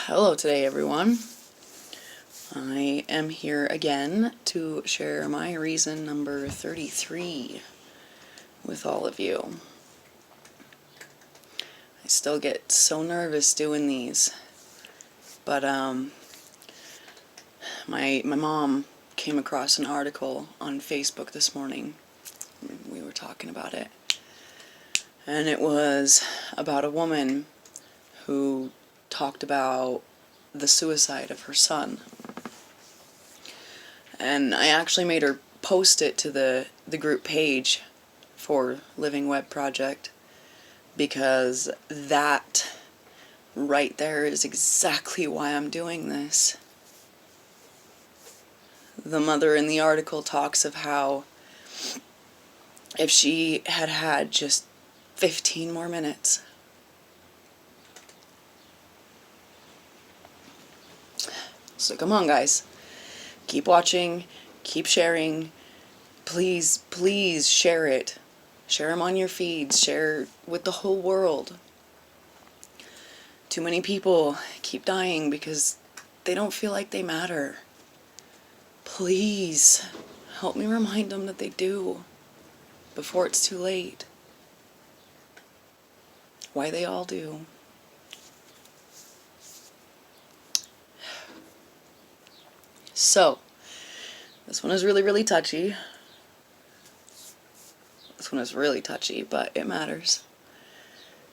Hello today, everyone. I am here again to share my reason number 33 with all of you. I still get so nervous doing these, but my mom came across an article on Facebook this morning. We were talking about it, and it was about a woman who talked about the suicide of her son. And I actually made her post it to the group page for Living Web Project, because that right there is exactly why I'm doing this. The mother in the article talks of how if she had had just 15 more minutes, so come on guys, keep watching, keep sharing, please share it. Share them on your feeds, share with the whole world. Too many people keep dying because they don't feel like they matter. Please help me remind them that they do before it's too late. Why they all do. So, this one is really touchy. This one is really touchy, but it matters.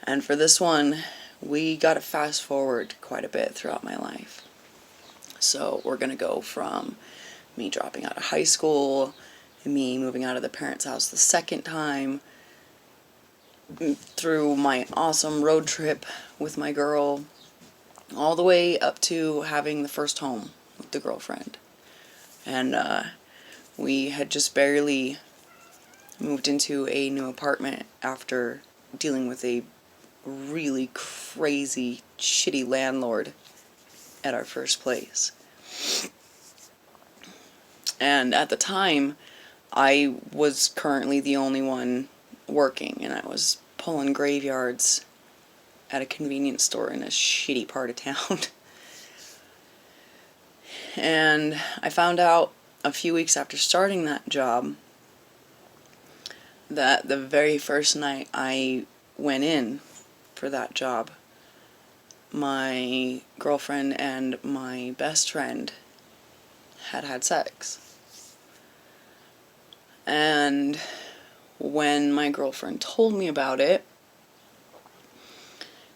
And for this one, we gotta fast forward quite a bit throughout my life. So we're gonna go from me dropping out of high school, me moving out of the parents' house the second time, through my awesome road trip with my girl, all the way up to having the first home with the girlfriend. And we had just barely moved into a new apartment after dealing with a really crazy, shitty landlord at our first place. And at the time, I was currently the only one working, and I was pulling graveyards at a convenience store in a shitty part of town. And I found out a few weeks after starting that job that the very first night I went in for that job, my girlfriend and my best friend had sex. And when my girlfriend told me about it,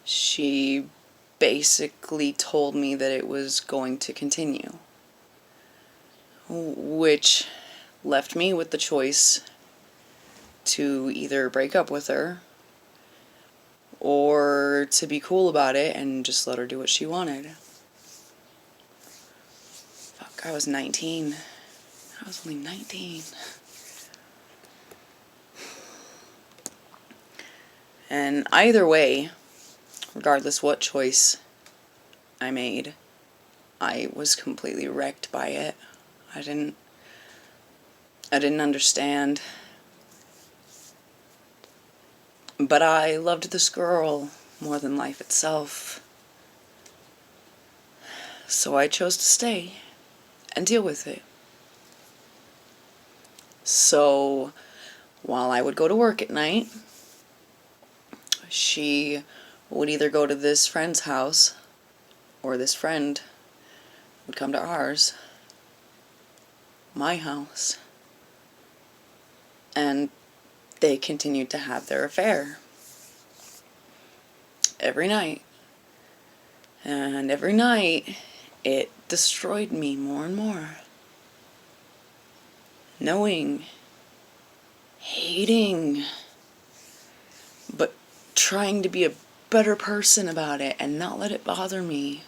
she basically told me that it was going to continue, which left me with the choice to either break up with her or to be cool about it and just let her do what she wanted. Fuck, I was 19. I was only 19. And either way, regardless what choice I made, I was completely wrecked by it. I didn't understand. But I loved this girl more than life itself. So I chose to stay and deal with it. So while I would go to work at night, she would either go to this friend's house or this friend would come to ours, my house, and they continued to have their affair every night. And every night it destroyed me more and more. Knowing, hating, but trying to be a better person about it and not let it bother me.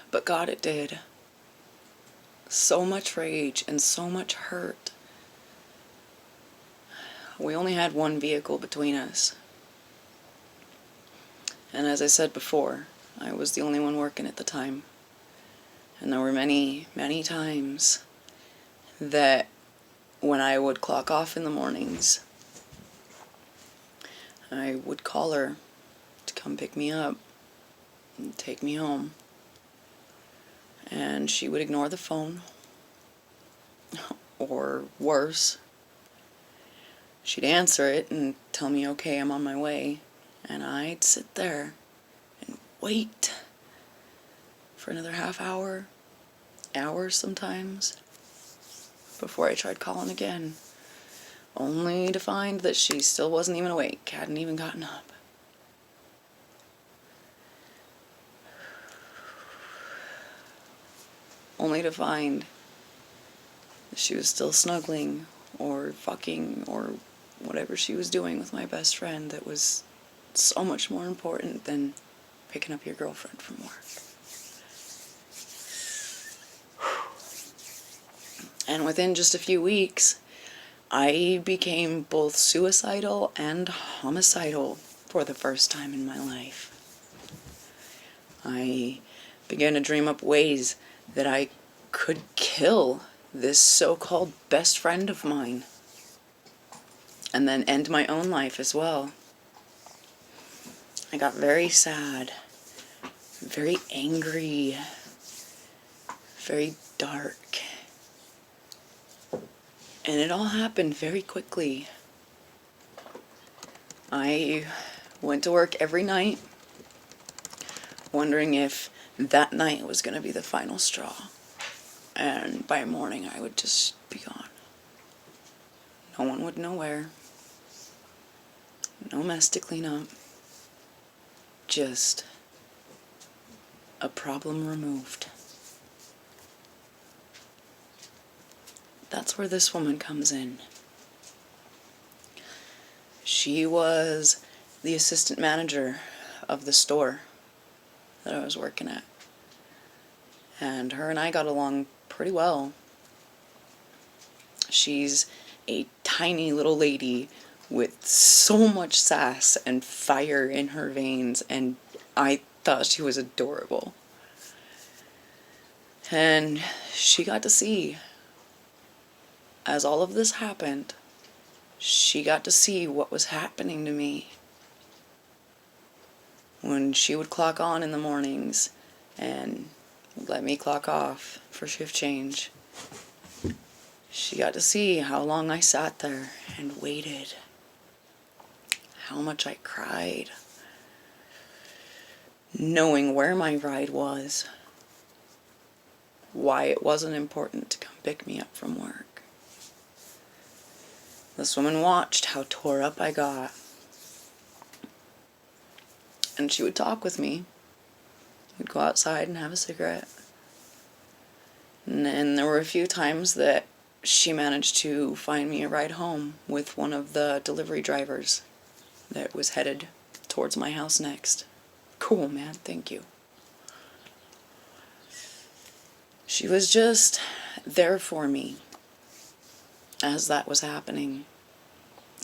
But God, it did. So much rage and so much hurt. We only had one vehicle between us. And as I said before, I was the only one working at the time. And there were many times that when I would clock off in the mornings, I would call her to come pick me up and take me home. And she would ignore the phone. Or worse, she'd answer it and tell me, okay, I'm on my way. And I'd sit there and wait for another half hour, hours sometimes, before I tried calling again, only to find that she still wasn't even awake, hadn't even gotten up. Only to find that she was still snuggling or fucking or whatever she was doing with my best friend that was so much more important than picking up your girlfriend from work. And within just a few weeks, I became both suicidal and homicidal for the first time in my life. I began to dream up ways that I could kill this so-called best friend of mine, and then end my own life as well. I got very sad, very angry, very dark. And it all happened very quickly. I went to work every night, wondering if that night was going to be the final straw. And by morning, I would just be gone. No one would know where. No mess to clean up. Just a problem removed. That's where this woman comes in. She was the assistant manager of the store that I was working at. And her and I got along pretty well. She's a tiny little lady with so much sass and fire in her veins, and I thought she was adorable. And she got to see, as all of this happened, she got to see what was happening to me. When she would clock on in the mornings and let me clock off for shift change, she got to see how long I sat there and waited, how much I cried, knowing where my ride was, why it wasn't important to come pick me up from work. This woman watched how tore up I got. And she would talk with me. We'd go outside and have a cigarette. And there were a few times that she managed to find me a ride home with one of the delivery drivers that was headed towards my house next. Cool, man, thank you. She was just there for me as that was happening.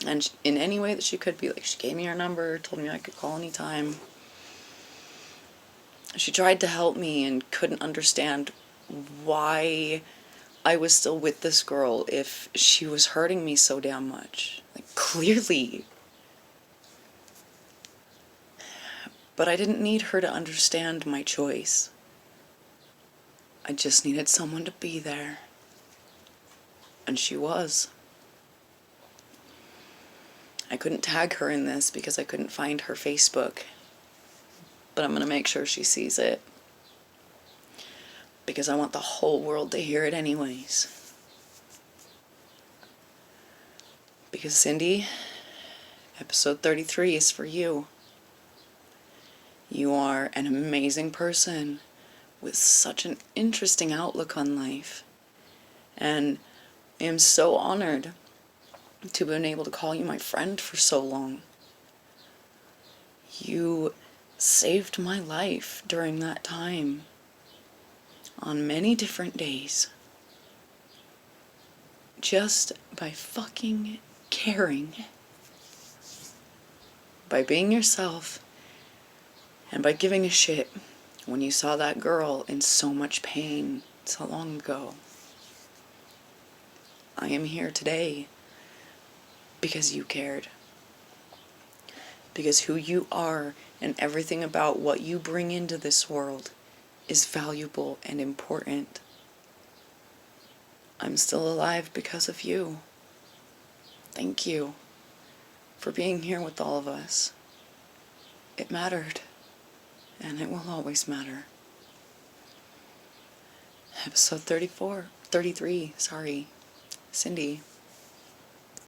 And in any way that she could be, like, she gave me her number, told me I could call anytime. She tried to help me and couldn't understand why I was still with this girl if she was hurting me so damn much. Like, clearly. But I didn't need her to understand my choice. I just needed someone to be there. And she was. I couldn't tag her in this because I couldn't find her Facebook. But I'm going to make sure she sees it. Because I want the whole world to hear it anyways. Because Cindi, episode 33 is for you. You are an amazing person with such an interesting outlook on life. And I am so honored to have been able to call you my friend for so long. You saved my life during that time on many different days. Just by fucking caring. By being yourself. And by giving a shit when you saw that girl in so much pain so long ago. I am here today because you cared. because who you are and everything about what you bring into this world is valuable and important. I'm still alive because of you. Thank you for being here with all of us. It mattered, and it will always matter. Episode 33, sorry. Cindi.